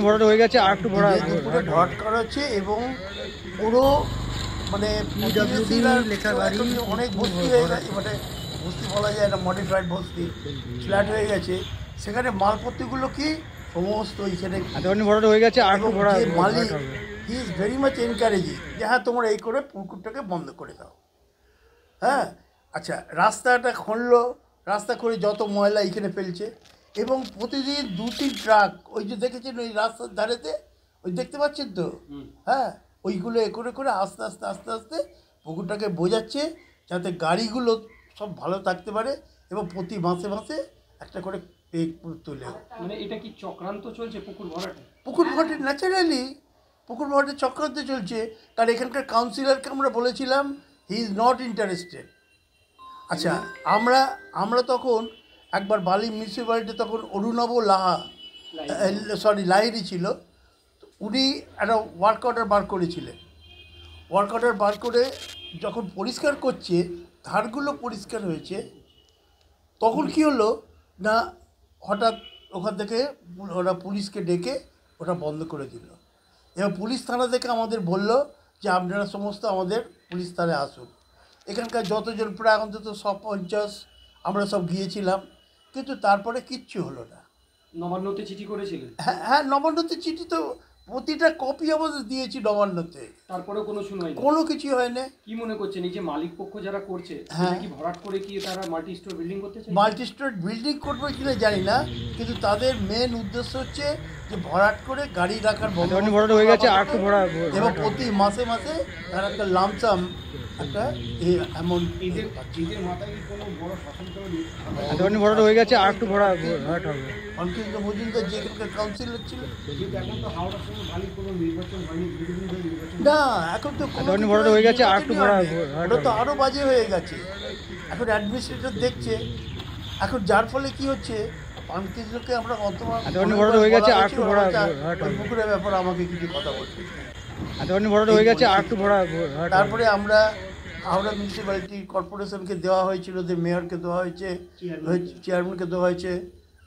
ভরাট হয়ে গেছে, আর একটু ভরাট করা হচ্ছে এবং পুরো মানে লেখার বাড়ি অনেক বস্তি হয়ে গেছে, মানে বস্তি বলা যায় না, মডিফাইড বস্তি ফ্ল্যাট হয়ে গেছে। সেখানে মালপত্রগুলো কি সমস্ত এইখানে ভরাট হয়ে গেছে, আর Malik he is very much encouraging যে হ্যাঁ তোমরা এই করে পুকুরটাকে বন্ধ করে দাও। হ্যাঁ, আচ্ছা, রাস্তাটা খুললো, রাস্তা করে যত ময়লা এইখানে ফেলছে এবং প্রতিদিন 2-3 ট্রাক ওই যে দেখেছেন ওই রাস্তার ধারেতে, ওই দেখতে পাচ্ছেন তো, হ্যাঁ, ওইগুলো এ করে করে আস্তে আস্তে আস্তে আস্তে পুকুরটাকে বোঝাচ্ছে যাতে গাড়িগুলো সব ভালো থাকতে পারে এবং প্রতি মাসে মাসে একটা করে পে তুলে। মানে এটা কি চক্রান্ত চলছে পুকুর ভরাটে? পুকুর ভরাটে ন্যাচারালি পুকুর ভরাটে চক্রান্ত চলছে, কারণ এখানকার কাউন্সিলরকে আমরা বলেছিলাম হি ইজ নট ইন্টারেস্টেড। আচ্ছা, আমরা তখন একবার বালি মিউনিসিপ্যালিটি তখন অরুণাভ লাহিড়ী ছিল, উনি একটা ওয়ার্ক অর্ডার বার করেছিলেন। ওয়ার্ক অর্ডার বার করে যখন পরিষ্কার করছে, ধারগুলো পরিষ্কার হয়েছে, তখন কি হলো না, হঠাৎ ওখান থেকে ওরা পুলিশকে ডেকে ওটা বন্ধ করে দিল এবং পুলিশ থানা থেকে আমাদের বলল যে আপনারা সমস্ত আমাদের পুলিশ থানায় আসুন। এখানকার যতজন প্রায় অন্তত 150 আমরা সব গিয়েছিলাম, কিন্তু তারপরে কিচ্ছু হলো না। নবান্নতে চিঠি করেছিলেন? হ্যাঁ, নবান্নতে চিঠি তো প্রতিটা কপি আমাদের দিয়েছি নবান্নতে, তারপরেও কোনো শুনবাই নেই, কোনো কিছু হয় না। কি মনে করছেন এই যে মালিক পক্ষ যারা করছে, হ্যাঁ, কি ভরাট করে কি তারা মাল্টি স্টোর বিল্ডিং করতে চায়? মাল্টি স্টোর বিল্ডিং করবে কিনা জানি না, কিন্তু তাদের মেন উদ্দেশ্য হচ্ছে যে ভরাট করে গাড়ি রাখার ভরাট হয়ে গেছে, আর একটু ভরাট এবং প্রতি মাসে মাসে তারা একটা লামসাম একটা অ্যামাউন্ট। ঈদের মাথায় কোনো বড় শাসন ভরাট হয়ে গেছে, আর একটু ভরাট হবে। অঙ্কিত মজুমদার যে এখানকার কাউন্সিলর ছিল, এখন তো হাওড়ার সঙ্গে ভালো কোনো নির্বাচন হয়নি, না এখন তো ভরাট হয়ে গেছে, আর একটু ভরাট ওটা তো আরও বাজে হয়ে গেছে। এখন অ্যাডমিনিস্ট্রেটর দেখছে, এখন যার ফলে কি হচ্ছে, পানকিজকে আমরা ভরাট হয়ে গেছে, আর একটু ভরাট পুকুরের ব্যাপারে আমাকে কিছু কথা বলতে। ভরাট হয়ে গেছে, আর একটু ভরাট। তারপরে আমরা হাওড়া মিউনিসিপ্যালিটি কর্পোরেশনকে দেওয়া হয়েছিল, যে মেয়রকে দেওয়া হয়েছে, চেয়ারম্যানকে দেওয়া হয়েছে,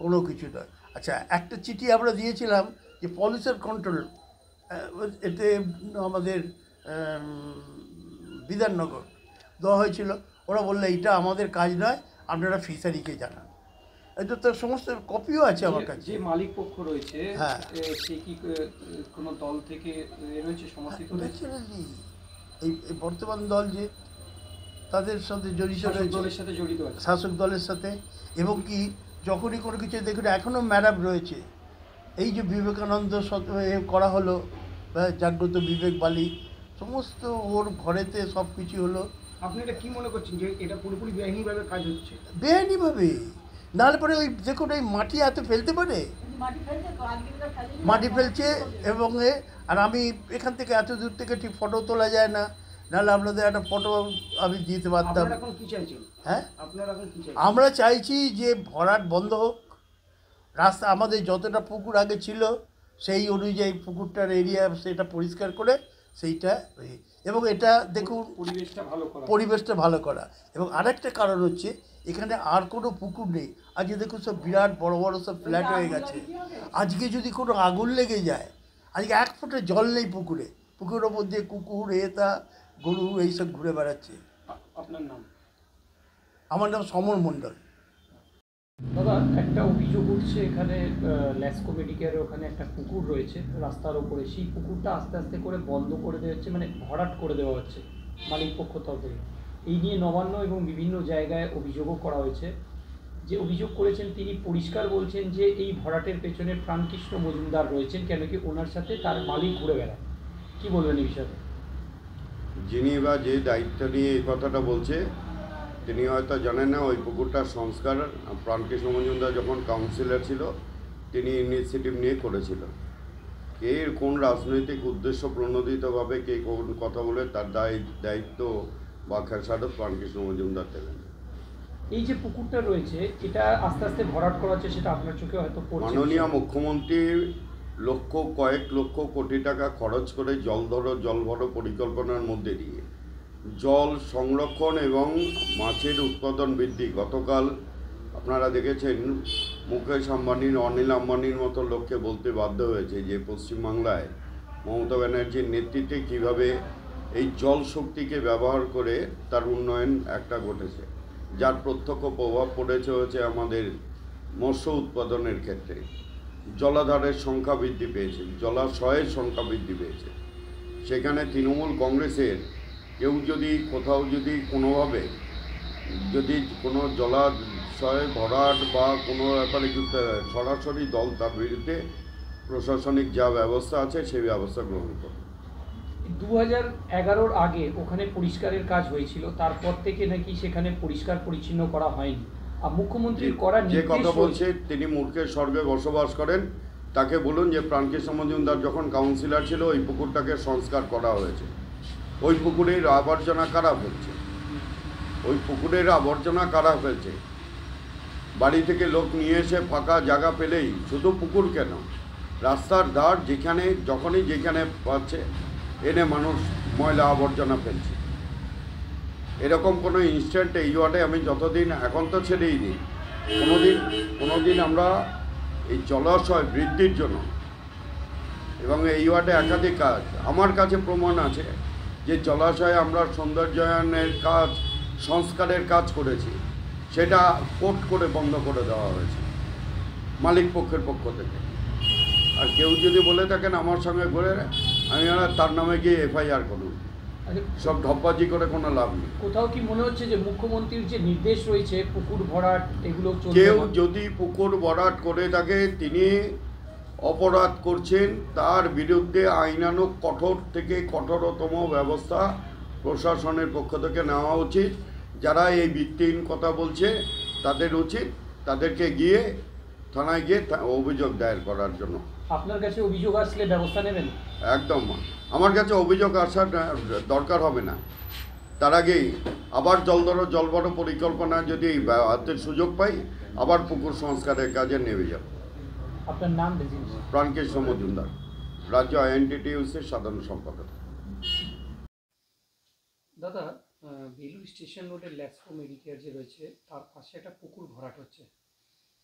কোনো কিছু নয়। আচ্ছা, একটা চিঠি আমরা দিয়েছিলাম যে পলিউশন কন্ট্রোল, এতে আমাদের বিধাননগর দেওয়া হয়েছিল, ওরা বললো এইটা আমাদের কাজ নয়, আপনারা ফিশারিকে জানান। এটা তো সমস্ত কপিও আছে আমার কাছে। যে মালিক পক্ষ রয়েছে, হ্যাঁ, সে কি কোনো দল থেকে রয়েছে, সমর্থিত ন্যাচারালি এই বর্তমান দল যে তাদের সাথে জড়িত রয়েছে, দলের সাথে জড়িত আছে, শাসক দলের সাথে। এবং কি যখনই কোনো কিছু দেখুন, এখনও ম্যাডাম রয়েছে। এই যে বিবেকানন্দ করা হলো, জাগ্রত বিবেক বালি, সমস্ত ওর ঘরেতে সব কিছু হলো। আপনি এটা কী মনে করছেন যে এটা পুরোপুরি বেআইনিভাবে কাজ হচ্ছে? বেআইনিভাবে, নাহলে পরে ওই দেখুন এই মাটি এত ফেলতে পারে, মাটি ফেলছে। এবং আর আমি এখান থেকে এত দূর থেকে ঠিক ফটো তোলা যায় না, নাহলে আপনাদের একটা ফটো আমি দিতে পারতাম। হ্যাঁ, আমরা চাইছি যে ভরাট বন্ধ হোক, রাস্তা আমাদের যতটা পুকুর আগে ছিল সেই অনুযায়ী পুকুরটার এরিয়া সেটা পরিষ্কার করে সেইটা, এবং এটা দেখুন পরিবেশটা ভালো করা। এবং আরেকটা কারণ হচ্ছে এখানে আর কোনো পুকুর নেই। আজকে দেখুন সব বিরাট বড় বড় সব ফ্ল্যাট হয়ে গেছে। আজকে যদি কোনো আগুন লেগে যায়, আজকে 1 ফুটের জল নেই পুকুরে, পুকুরের মধ্যে কুকুর এটা গরু এইসব ঘুরে বেড়াচ্ছে। আপনার নাম? আমার নাম সমর মণ্ডল। দাদা, একটা অভিযোগ উঠছে এখানে ল্যাসকো মেডিকেলের ওখানে একটা পুকুর রয়েছে রাস্তার ওপরে, সেই পুকুরটা আস্তে আস্তে করে বন্ধ করে দেওয়া হচ্ছে, মানে ভরাট করে দেওয়া হচ্ছে মালিক পক্ষ তরফে। এই নিয়ে নবান্ন এবং বিভিন্ন জায়গায় অভিযোগও করা হয়েছে। যে অভিযোগ করেছেন তিনি পরিষ্কার বলছেন যে এই ভরাটের পেছনে প্রাণকৃষ্ণ মজুমদার রয়েছেন, কেন কি ওনার সাথে তার মালিক ঘুরে বেড়ায়। কী বলবেন এই বিষয়ে? যিনি বা যে দায়িত্ব নিয়ে এই কথাটা বলছে তিনি হয়তো জানেন না ওই পুকুরটার সংস্কার প্রাণকৃষ্ণ মজুমদার যখন কাউন্সিলর ছিল তিনি ইনিশিয়েটিভ নিয়ে করেছিল। কে কোন রাজনৈতিক উদ্দেশ্য প্রণোদিতভাবে কে কোন কথা বলে তার দায়িত্ব বা খেসারত প্রাণকৃষ্ণ মজুমদার দেবেন। এই যে পুকুরটা রয়েছে এটা আস্তে আস্তে ভরাট করা হচ্ছে, সেটা আপনার চোখে হয়তো পড়ছে। মাননীয় মুখ্যমন্ত্রী কয়েক লক্ষ কোটি টাকা খরচ করে জল ভরো পরিকল্পনার মধ্যে দিয়ে জল সংরক্ষণ এবং মাছের উৎপাদন বৃদ্ধি, গতকাল আপনারা দেখেছেন মুকেশ আম্বানির, অনিল আম্বানির মতো লোককে বলতে বাধ্য হয়েছে যে পশ্চিমবাংলায় মমতা ব্যানার্জির নেতৃত্বে কীভাবে এই জল শক্তিকে ব্যবহার করে তার উন্নয়ন একটা ঘটেছে, যার প্রত্যক্ষ প্রভাব পড়েছে হচ্ছে আমাদের মৎস্য উৎপাদনের ক্ষেত্রে। জলাধারের সংখ্যা বৃদ্ধি পেয়েছে, জলাশয়ের সংখ্যা বৃদ্ধি পেয়েছে। সেখানে তৃণমূল কংগ্রেসের কেউ যদি কোথাও যদি কোনোভাবে যদি কোনো জলাশয় ভরাট বা কোনো ব্যাপারে যুক্ত হয়, সরাসরি দল তার বিরুদ্ধে প্রশাসনিক যা ব্যবস্থা আছে সেই ব্যবস্থা গ্রহণ করে। 2011-র আগে ওখানে পরিষ্কারের কাজ হয়েছিল, তারপর থেকে নাকি সেখানে পরিষ্কার পরিচ্ছন্ন করা হয়নি। আর মুখ্যমন্ত্রীর করা যে নির্দেশ কথা বলছে, তিনি মূর্খের স্বর্গে বসবাস করেন। তাকে বলুন যে প্রাণকৃষ্ণ মজুমদার যখন কাউন্সিলর ছিল ওই পুকুরটাকে সংস্কার করা হয়েছে। ওই পুকুরের আবর্জনা কারা ফেলছে? ওই পুকুরের আবর্জনা কারা ফেলছে? বাড়ি থেকে লোক নিয়ে এসে ফাঁকা জায়গা পেলেই, শুধু পুকুর কেন, রাস্তার ধার যেখানে যখনই যেখানে পাচ্ছে এনে মানুষ ময়লা আবর্জনা ফেলছে। এরকম কোনো ইনস্ট্যান্ট এই ওয়ার্ডে আমি যতদিন, এখন তো ছেড়েই দিই, কোনোদিন আমরা এই জলাশয় বৃদ্ধির জন্য এবং এই ওয়ার্ডে একাধিক কাজ, আমার কাছে প্রমাণ আছে যে জলাশয়ে আমরা সৌন্দর্যায়নের কাজ, সংস্কারের কাজ করেছি, সেটা কোর্ট করে বন্ধ করে দেওয়া হয়েছে মালিক পক্ষের পক্ষ থেকে। আর কেউ যদি বলে থাকেন আমার সঙ্গে ঘুরে, আমি তার নামে গিয়ে এফআইআর করুন। সব ঢপবাজি করে কোনো লাভ নেই। কোথাও কি মনে হচ্ছে যে মুখ্যমন্ত্রীর যে নির্দেশ রয়েছে পুকুর ভরাট এগুলো চলবে? কেউ যদি পুকুর ভরাট করে থাকে তিনি অপরাধ করছেন, তার বিরুদ্ধে আইনানুগ কঠোর থেকে কঠোরতম ব্যবস্থা প্রশাসনের পক্ষ থেকে নেওয়া উচিত। যারা এই ভিত্তিহীন কথা বলছে তাদের উচিত তাদেরকে গিয়ে থানায় গিয়ে অভিযোগ দায়ের করার জন্য। আপনার কাছে অভিযোগ আসলে ব্যবস্থা নেবেন? একদম, আমার কাছে অভিযোগ আসার দরকার হবে না। তার আগেই আবার জলবড় পরিকল্পনা যদি হাতের সুযোগ পাই, আবার পুকুর সংস্কারের কাজে নেমে যাব। আপনার নাম? প্রাণকৃষ্ণ মজুমদার, রাজ্য আইএনটিটিইউসির সাধারণ সম্পাদক। দাদা, বেলুড় স্টেশন রোডের ল্যাক্সকো মেডিকেয়ার যে রয়েছে তার পাশে একটা পুকুর ভরাট হচ্ছে,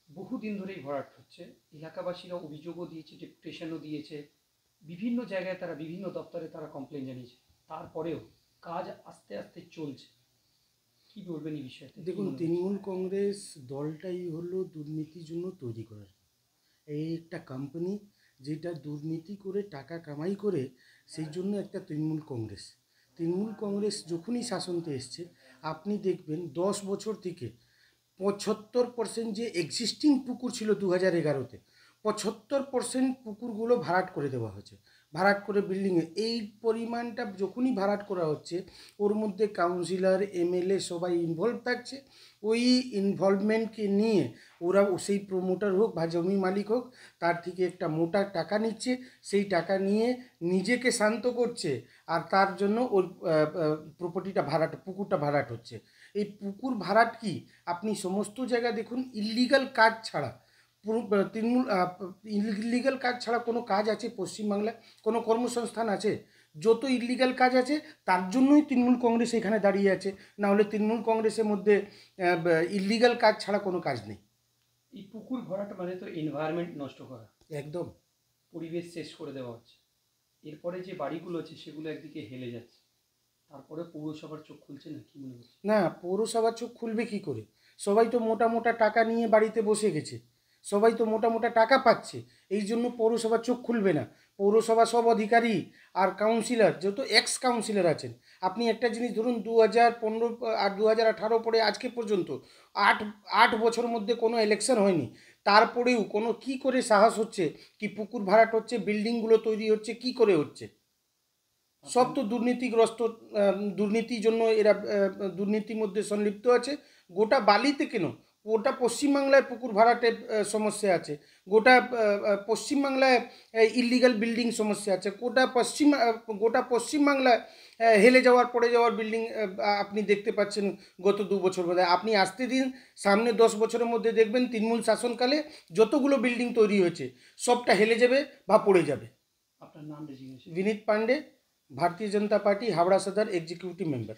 বহুদিন ধরেই ভরাট হচ্ছে। এলাকাবাসীরা অভিযোগও দিয়েছে, ডেপুটেশনও দিয়েছে, বিভিন্ন জায়গায় তারা বিভিন্ন দপ্তরে তারা কমপ্লেন জানিয়েছে, তারপরেও কাজ আস্তে আস্তে চলছে। কি বলবেন এই বিষয়ে? দেখুন, তৃণমূল কংগ্রেস দলটাই হলো দুর্নীতির জন্য তৈরি করা। এই একটা কোম্পানি যেটা দুর্নীতি করে টাকা কামাই করে, সেই জন্য একটা তৃণমূল কংগ্রেস যখনই শাসনতে এসছে আপনি দেখবেন 10 বছর থেকে 75% যে এক্সিস্টিং পুকুর ছিল 2011-তে, 75% পুকুরগুলো ভাড়াট করে দেওয়া হয়েছে। ভাড়াট করে বিল্ডিংয়ে এই পরিমাণটা যখনই ভাড়াট করা হচ্ছে, ওর মধ্যে কাউন্সিলর, এমএলএ সবাই ইনভলভ থাকছে। ওই ইনভলভমেন্টকে নিয়ে ওরা সেই প্রমোটার হোক বা জমি মালিক হোক, তার থেকে একটা মোটা টাকা নিচ্ছে। সেই টাকা নিয়ে নিজেকে শান্ত করছে, আর তার জন্য ওর প্রপার্টিটা ভাড়াট, পুকুরটা ভাড়াট হচ্ছে। এই পুকুর ভাড়াট কি আপনি সমস্ত জায়গায় দেখুন, ইল্লিগাল কাজ ছাড়া তৃণমূল ইলিগাল কাজ ছাড়া কোনো কাজ আছে পশ্চিমবাংলায়? কোনো কর্মসংস্থান আছে? যত ইলিগাল কাজ আছে তার জন্যই তৃণমূল কংগ্রেস এখানে দাঁড়িয়ে আছে, না হলে তৃণমূল কংগ্রেসের মধ্যে ইলিগাল কাজ ছাড়া কোনো কাজ নেই। এই পুকুর ভরাট মানে তো এনভায়রনমেন্ট নষ্ট করা, একদম পরিবেশ শেষ করে দেওয়া হচ্ছে। এরপরে যে বাড়িগুলো আছে সেগুলো একদিকে হেলে যাচ্ছে, তারপরে পৌরসভার চোখ খুলছে না, কি মনে হচ্ছে? না, পৌরসভার চোখ খুলবে কি করে? সবাই তো মোটা মোটা টাকা নিয়ে বাড়িতে বসে গেছে, সবাই তো মোটা মোটা টাকা পাচ্ছে, এই জন্য পৌরসভার চোখ খুলবে না। পৌরসভা সব অধিকারী আর কাউন্সিলর, যত এক্স কাউন্সিলর আছেন, আপনি একটা জিনিস ধরুন, 2015 আর 2018 পরে আজকে পর্যন্ত 8 বছরের মধ্যে কোনো ইলেকশন হয়নি, তারপরেও কোনো কি করে সাহস হচ্ছে কি পুকুর ভাড়াট হচ্ছে, বিল্ডিংগুলো তৈরি হচ্ছে, কি করে হচ্ছে? সব তো দুর্নীতিগ্রস্ত, দুর্নীতির জন্য এরা দুর্নীতির মধ্যে সংলিপ্ত আছে। গোটা বালিতে কেন, গোটা পশ্চিমবাংলায় পুকুর ভাড়াটের সমস্যা আছে, গোটা পশ্চিমবাংলায় ইলিগাল বিল্ডিং সমস্যা আছে, গোটা পশ্চিমবাংলায় হেলে যাওয়ার পড়ে যাওয়ার বিল্ডিং আপনি দেখতে পাচ্ছেন গত 2 বছর মধ্যে। আপনি আসতে দিন, সামনে 10 বছরের মধ্যে দেখবেন তৃণমূল শাসনকালে যতগুলো বিল্ডিং তৈরি হয়েছে সবটা হেলে যাবে বা পড়ে যাবে। আপনার নাম? विनीत पांडे, भारतीय जनता पार्टी हावड़ा सदर एग्जीक्यूटिव मेंबर।